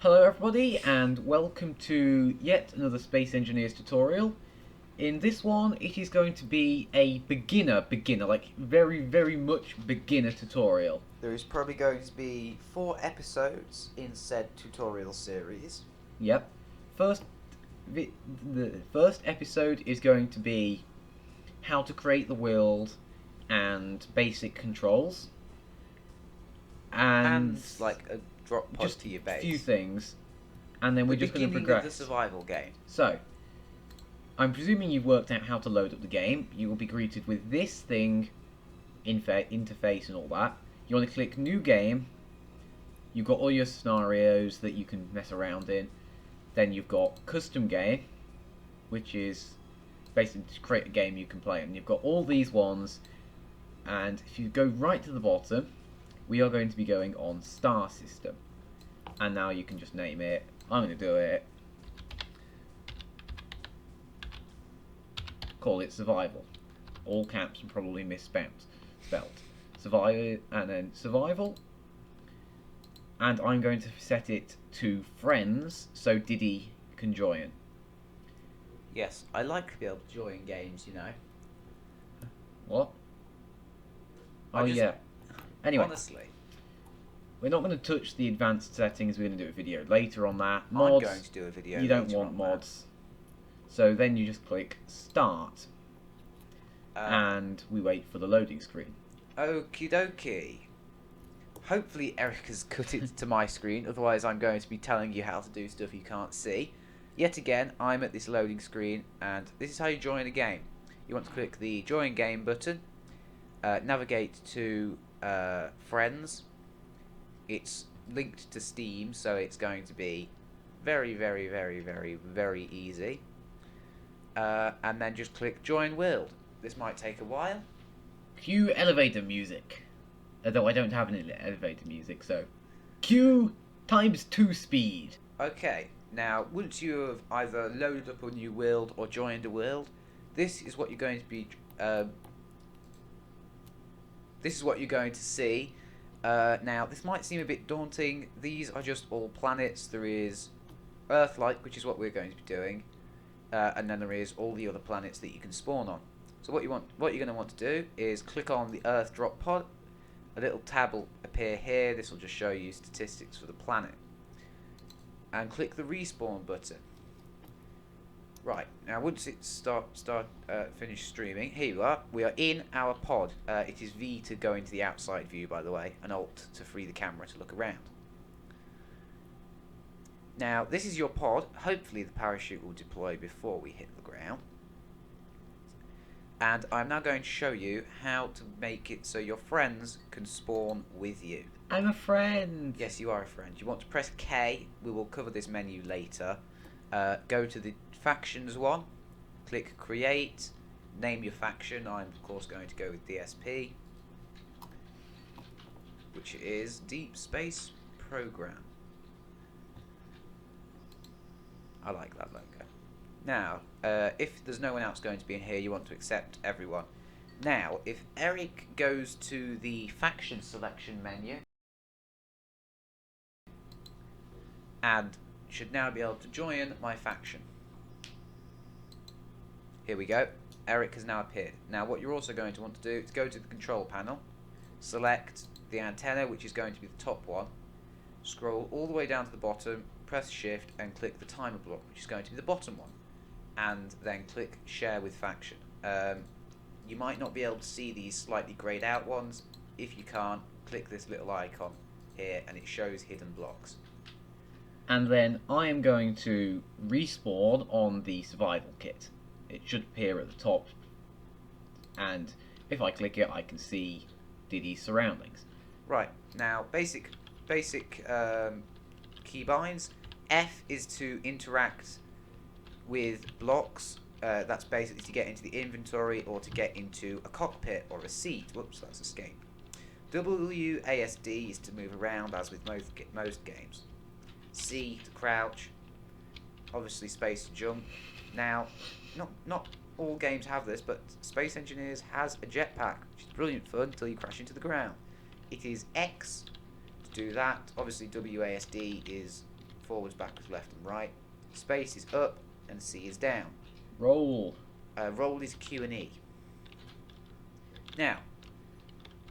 Hello everybody and welcome to yet another Space Engineers tutorial. In this one it is going to be a beginner, like very much beginner tutorial. There is probably going to be 4 episodes in said tutorial series. Yep. First, the, the first episode is going to be how to create the world and basic controls. And like a drop pod just to your a base. few things. And then The we're just going to beginning progress. of the survival game. So, I'm presuming you've worked out how to load up the game. You will be greeted with this thing, interface and all that. You want to click New Game. You've got all your scenarios that you can mess around in. Then you've got Custom Game, which is basically to create a game you can play. And you've got all these ones. And if you go right to the bottom, we are going to be going on Star System. And now you can just name it. I'm going to do it. Call it Survival. All caps and probably misspelled. Survival, and then Survival. And I'm going to set it to Friends so Diddy can join. Yes, I like to be able to join games, you know. What? Oh yeah. Anyway, Honestly, we're not going to touch the advanced settings. We're going to do a video later on that. I'm Mods. going to do a video. You don't later want on mods. So then you just click Start. that. And we wait for the loading screen. Okie dokie. Hopefully Eric has cut it to my screen, otherwise I'm going to be telling you how to do stuff you can't see. Yet again, I'm at this loading screen, and this is how you join a game. You want to click the Join Game button, navigate to Friends. It's linked to Steam, so it's going to be very easy. And then just click Join World. This might take a while. Cue elevator music. Although I don't have any elevator music, so Q times 2 speed. Okay, now once you have either loaded up a new world or joined a world, this is what you're going to be. This is what you're going to see. Now this might seem a bit daunting. These are just all planets. There is Earth-like, which is what we're going to be doing, and then there is all the other planets that you can spawn on. So what you're going to want to do is click on the Earth drop pod. A little tab will appear here. This will just show you statistics for the planet. And click the respawn button. Right, now once it finish streaming, here you are. We are in our pod. It is V to go into the outside view, by the way, and Alt to free the camera to look around. Now this is your pod. Hopefully the parachute will deploy before we hit the ground. And I'm now going to show you how to make it so your friends can spawn with you. I'm a friend. Yes, you are a friend. You want to press K. We will cover this menu later. Go to the factions one. Click Create. Name your faction. I'm of course going to go with DSP, which is Deep Space Program. I like that logo. Now, if there's no one else going to be in here, you want to accept everyone. Now, if Eric goes to the faction selection menu, and should now be able to join my faction. Here we go. Eric has now appeared. Now, what you're also going to want to do is go to the control panel, select the antenna, which is going to be the top one, scroll all the way down to the bottom, press Shift, and click the timer block, which is going to be the bottom one. And then click Share with Faction. You might not be able to see these slightly greyed out ones. If you can't, click this little icon here and it shows hidden blocks. And then I am going to respawn on the survival kit. It should appear at the top. And if I click it, I can see Diddy's surroundings. Right, now basic keybinds. F is to interact with blocks. That's basically to get into the inventory or to get into a cockpit or a seat. Whoops, that's escape. WASD is to move around, as with most games. C to crouch. Obviously space to jump. Now, not all games have this, but Space Engineers has a jetpack, which is brilliant fun until you crash into the ground. It is X to do that. Obviously WASD is forwards, backwards, left and right. Space is up and C is down. Roll. Roll is Q and E. Now,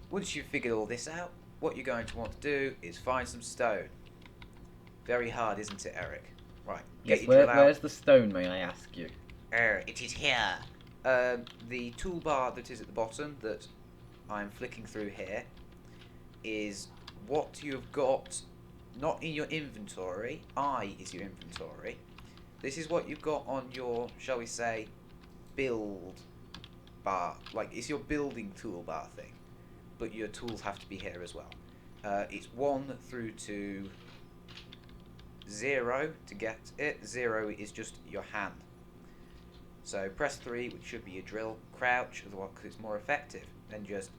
once you've figured all this out, what you're going to want to do is find some stone. Very hard, isn't it, Eric? Right, Yes, get your drill out. where's the stone, may I ask you? It is here. The toolbar that is at the bottom that I'm flicking through here is what you've got, not in your inventory. I is your inventory. This is what you've got on your, shall we say, build bar. Like, it's your building toolbar thing. But your tools have to be here as well. It's 1 through to 0 to get it. 0 is just your hand. So press 3, which should be your drill. Crouch, otherwise, because it's more effective. Then just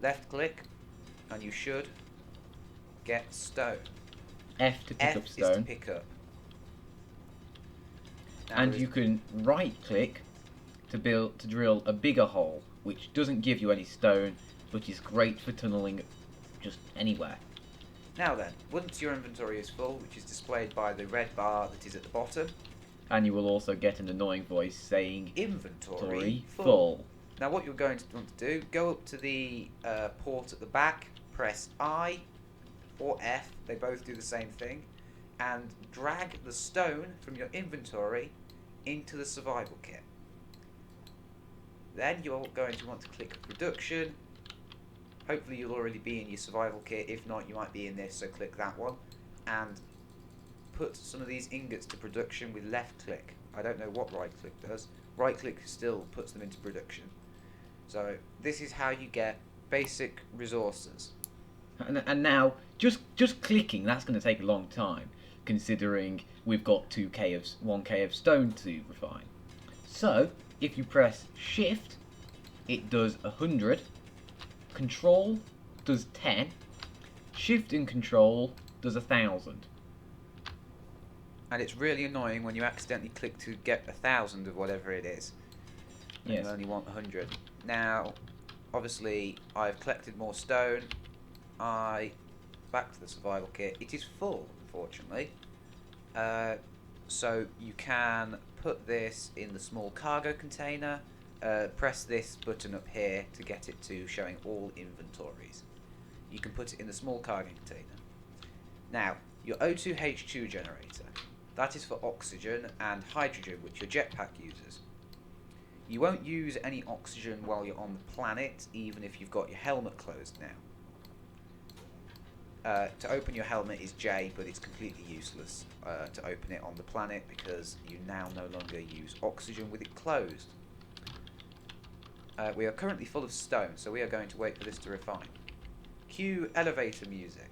left click, and you should get stone. F to pick F up is stone. to pick up. Now And you can right click to drill a bigger hole, which doesn't give you any stone, but is great for tunneling just anywhere. Now then, once your inventory is full, which is displayed by the red bar that is at the bottom, And you will also get an annoying voice saying inventory full. Now what you're going to want to do, go up to the port at the back, press I or F, they both do the same thing, and drag the stone from your inventory into the survival kit. Then you're going to want to click production. Hopefully you'll already be in your survival kit. If not, you might be in this, so click that one. And put some of these ingots to production with left click. I don't know what right click does. Right click still puts them into production. So this is how you get basic resources. And now, just clicking, that's going to take a long time, considering we've got 1k of stone to refine. So, if you press Shift, it does 100, Control does 10, Shift and Control does 1,000. And it's really annoying when you accidentally click to get 1,000 of whatever it is. And Yes. you only want 100. Now, obviously, I've collected more stone. Back to the survival kit. It is full, unfortunately. So you can put this in the small cargo container. Press this button up here to get it to showing all inventories. You can put it in the small cargo container. Now, your O2H2 generator. That is for oxygen and hydrogen, which your jetpack uses. You won't use any oxygen while you're on the planet, even if you've got your helmet closed now. To open your helmet is J, but it's completely useless to open it on the planet because you now no longer use oxygen with it closed. We are currently full of stone, so we are going to wait for this to refine. Cue elevator music.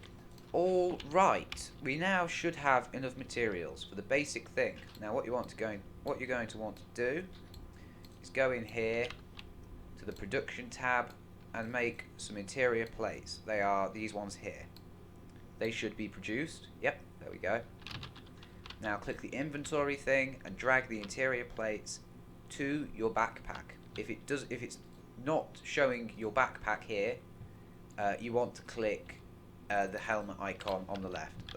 All right, we now should have enough materials for the basic thing. Now, what you're going to want to do is go in here to the production tab and make some interior plates. They are these ones here. They should be produced. Yep, there we go. Now click the inventory thing and drag the interior plates to your backpack. If it's not showing your backpack here, you want to click the helmet icon on the left.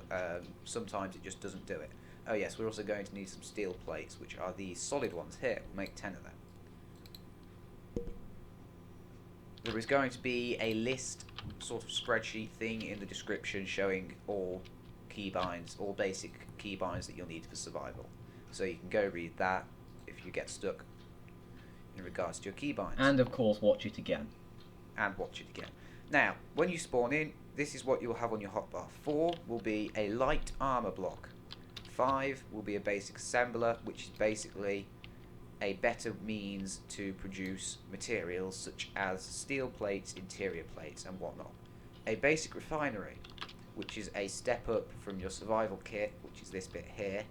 Sometimes it just doesn't do it. Oh yes, we're also going to need some steel plates, which are these solid ones here. We'll make 10 of them. There is going to be a list, sort of spreadsheet thing in the description showing all keybinds, all basic keybinds that you'll need for survival. So you can go read that if you get stuck in regards to your keybinds. And of course, watch it again. And watch it again. Now, when you spawn in, this is what you'll have on your hotbar. 4 will be a light armor block. 5 will be a basic assembler, which is basically a better means to produce materials such as steel plates, interior plates, and whatnot. A basic refinery, which is a step up from your survival kit, which is this bit here,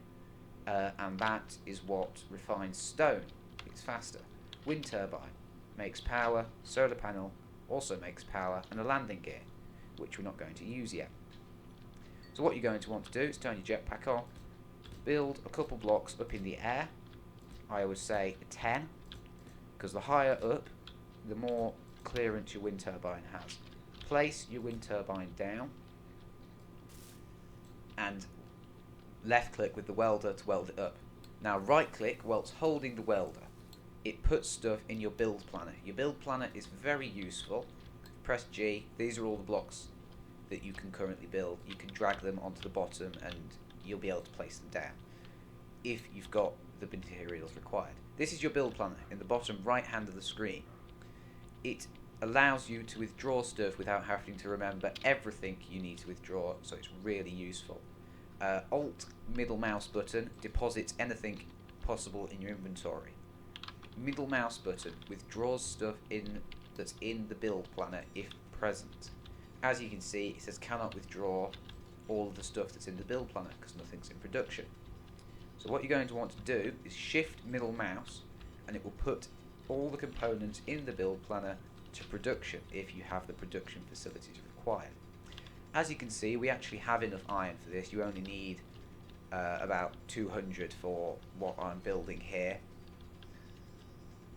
and that is what refines stone. It's faster. Wind turbine makes power, solar panel also makes power, and a landing gear, which we're not going to use yet. So what you're going to want to do is turn your jetpack on, build a couple blocks up in the air. I would say 10, because the higher up, the more clearance your wind turbine has. Place your wind turbine down, and left click with the welder to weld it up. Now right click whilst holding the welder. It puts stuff in your build planner. Your build planner is very useful. Press G. These are all the blocks that you can currently build. You can drag them onto the bottom and you'll be able to place them down if you've got the materials required. This is your build planner in the bottom right hand of the screen. It allows you to withdraw stuff without having to remember everything you need to withdraw, so it's really useful. Alt middle mouse button deposits anything possible in your inventory. Middle mouse button withdraws stuff that's in the build planner if present. As you can see, it says cannot withdraw all of the stuff that's in the build planner because nothing's in production. So what you're going to want to do is shift middle mouse and it will put all the components in the build planner to production if you have the production facilities required. As you can see, we actually have enough iron for this. You only need about 200 for what I'm building here.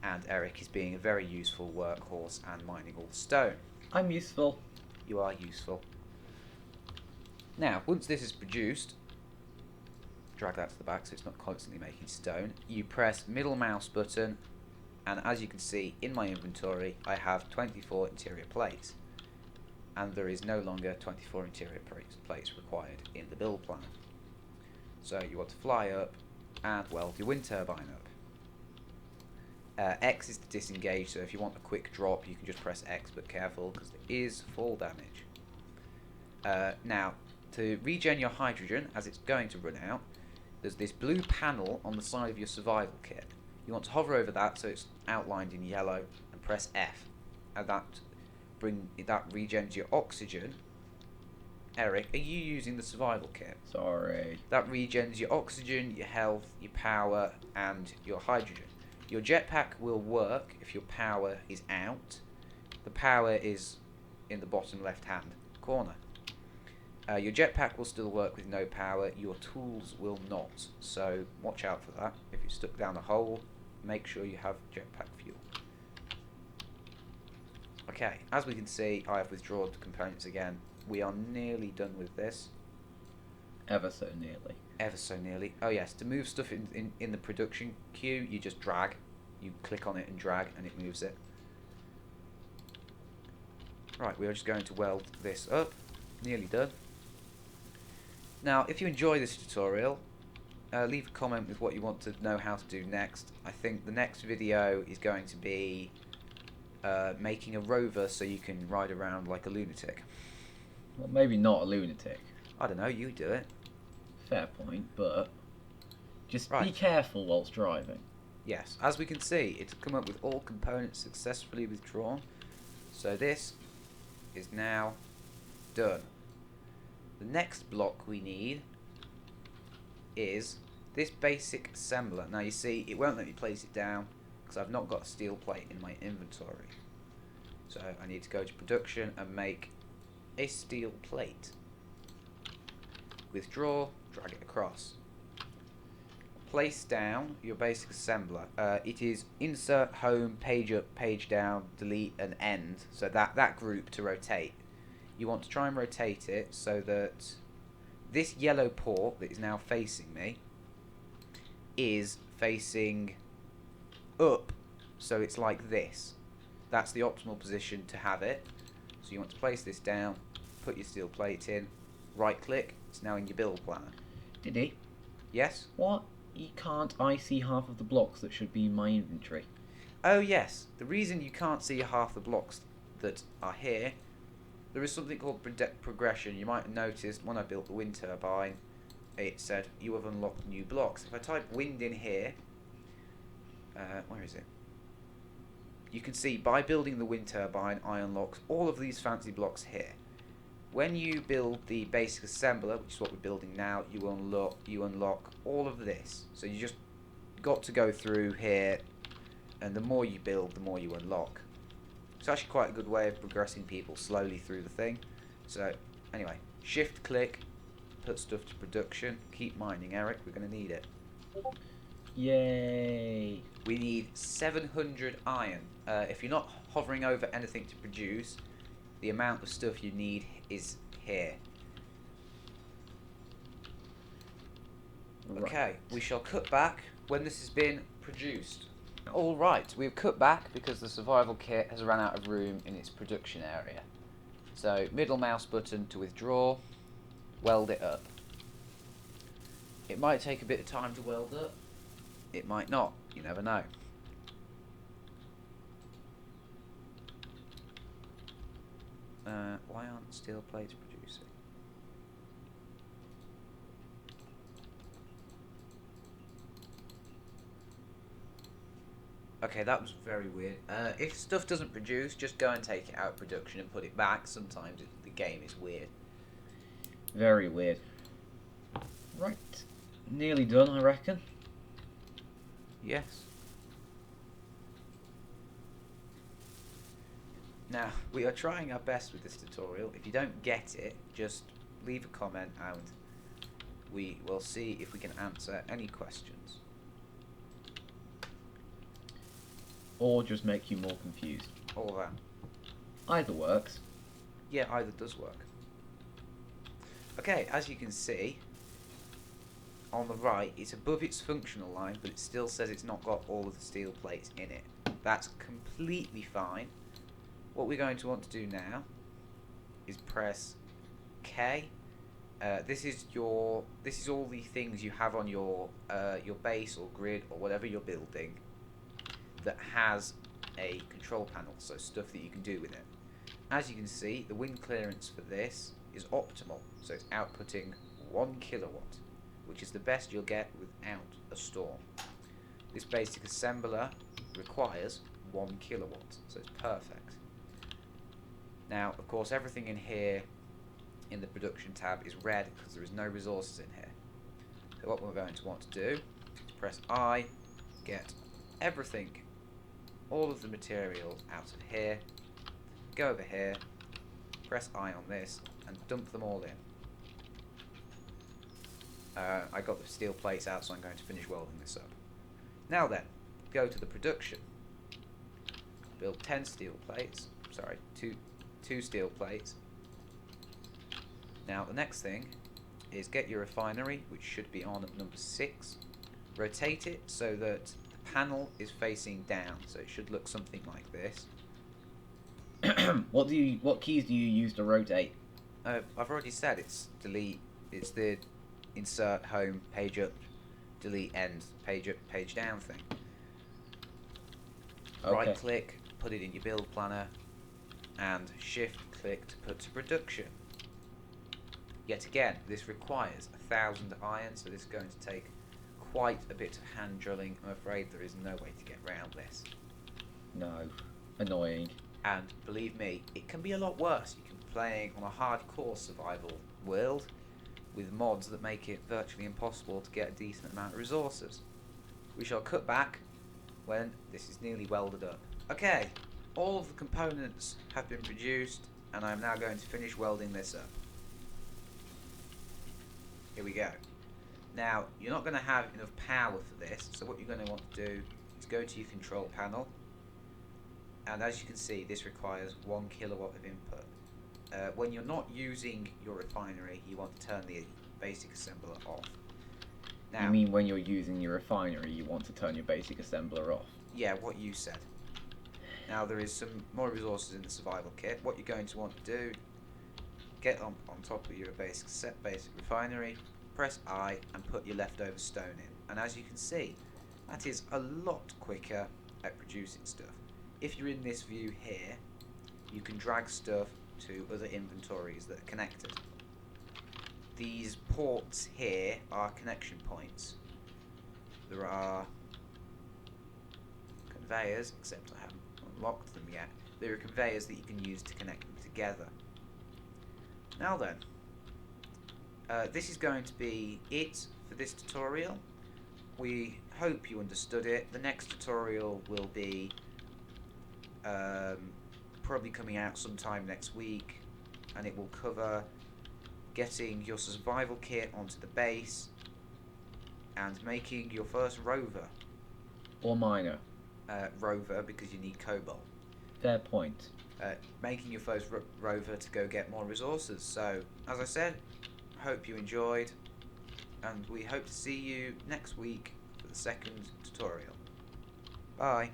And Eric is being a very useful workhorse and mining all the stone. I'm useful. You are useful. Now, once this is produced, drag that to the back so it's not constantly making stone. You press middle mouse button, and as you can see in my inventory, I have 24 interior plates. And there is no longer 24 interior plates required in the build planner. So you want to fly up and weld your wind turbine up. X is to disengage, so if you want a quick drop you can just press X, but careful because there is fall damage. Now, to regen your hydrogen as it's going to run out, there's this blue panel on the side of your survival kit. You want to hover over that so it's outlined in yellow and press F, and that regens your oxygen. Eric, are you using the survival kit? Sorry. That regens your oxygen, your health, your power, and your hydrogen. Your jetpack will work if your power is out. The power is in the bottom left hand corner. Your jetpack will still work with no power. Your tools will not. So watch out for that. If you're stuck down a hole, make sure you have jetpack fuel. Okay, as we can see, I have withdrawn the components again. We are nearly done with this. Ever so nearly. Ever so nearly. Oh yes, to move stuff in the production queue, you just drag. You click on it and drag and it moves it. Right, we are just going to weld this up. Nearly done. Now, if you enjoy this tutorial, leave a comment with what you want to know how to do next. I think the next video is going to be making a rover so you can ride around like a lunatic. Well, maybe not a lunatic. I don't know, you do it. Fair point, but just be Right. careful whilst driving. Yes, as we can see, it's come up with all components successfully withdrawn. So this is now done. The next block we need is this basic assembler. Now you see, it won't let me place it down because I've not got a steel plate in my inventory. So I need to go to production and make a steel plate. Withdraw, drag it across. Place down your basic assembler. It is insert, home, page up, page down, delete and end. So that group to rotate. You want to try and rotate it so that this yellow port that is now facing me is facing up. So it's like this. That's the optimal position to have it. So you want to place this down, put your steel plate in, right click, it's now in your build planner. Diddy, Yes? what? Can't I see half of the blocks that should be in my inventory? Oh yes, the reason you can't see half the blocks that are here, there is something called progression. You might have noticed when I built the wind turbine, it said you have unlocked new blocks. If I type wind in here, where is it? You can see by building the wind turbine, I unlock all of these fancy blocks here. When you build the basic assembler, which is what we're building now, you unlock all of this. So you just got to go through here, and the more you build, the more you unlock. It's actually quite a good way of progressing people slowly through the thing. So anyway, shift click, put stuff to production, keep mining, Eric, we're going to need it. Yay! We need 700 iron. If you're not hovering over anything to produce, the amount of stuff you need is here. Right. Okay, we shall cut back when this has been produced. Alright, we've cut back because the survival kit has run out of room in its production area. So, middle mouse button to withdraw, weld it up. It might take a bit of time to weld up, it might not, you never know. Why aren't steel plates producing? Okay, that was very weird. If stuff doesn't produce, just go and take it out of production and put it back. Sometimes the game is weird. Very weird. Right. Nearly done, I reckon. Yes. Now, we are trying our best with this tutorial. If you don't get it, just leave a comment and we will see if we can answer any questions. Or just make you more confused. All that. Either works. Yeah, either does work. Okay, as you can see, on the right, it's above its functional line, but it still says it's not got all of the steel plates in it. That's completely fine. What we're going to want to do now is press K. This is all the things you have on your base or grid or whatever you're building that has a control panel, so stuff that you can do with it. As you can see, the wind clearance for this is optimal, so it's outputting 1 kilowatt, which is the best you'll get without a storm. This basic assembler requires 1 kilowatt, so it's perfect. Now, of course, everything in here in the production tab is red because there is no resources in here. So what we're going to want to do is press I, get everything, all of the materials out of here, go over here, press I on this, and dump them all in. I got the steel plates out, so I'm going to finish welding this up. Now then, go to the production. Build 10 steel plates. Sorry, two steel plates. Now the next thing is get your refinery, which should be on at number 6. Rotate it so that the panel is facing down, so it should look something like this. What keys do you use to rotate? I've already said it's delete. It's the insert, home, page up, delete, end, page up, page down thing. Okay. Right click, put it in your build planner, and shift click to put to production. Yet again, this requires 1,000 iron, so this is going to take quite a bit of hand drilling. I'm afraid there is no way to get around this. No. Annoying. And believe me, it can be a lot worse. You can be playing on a hardcore survival world with mods that make it virtually impossible to get a decent amount of resources. We shall cut back when this is nearly welded up. Okay, all of the components have been produced, and I'm now going to finish welding this up. Here we go. Now, you're not going to have enough power for this, so what you're going to want to do is go to your control panel, and as you can see, this requires 1 kilowatt of input. When you're not using your refinery, you want to turn the basic assembler off. Now, You mean when you're using your refinery, you want to turn your basic assembler off? yeah, what you said. Now, there is some more resources in the survival kit. What you're going to want to do, get on top of your basic refinery, press I, and put your leftover stone in. And as you can see, that is a lot quicker at producing stuff. If you're in this view here, you can drag stuff to other inventories that are connected. These ports here are connection points. There are conveyors, except I haven't unlocked them yet. There are conveyors that you can use to connect them together. Now then, this is going to be it for this tutorial. We hope you understood it. The next tutorial will be probably coming out sometime next week, and it will cover getting your survival kit onto the base and making your first rover. Or miner? Rover, because you need cobalt. Fair point. Making your first rover to go get more resources. So, as I said, hope you enjoyed. and we hope to see you next week for the second tutorial. Bye.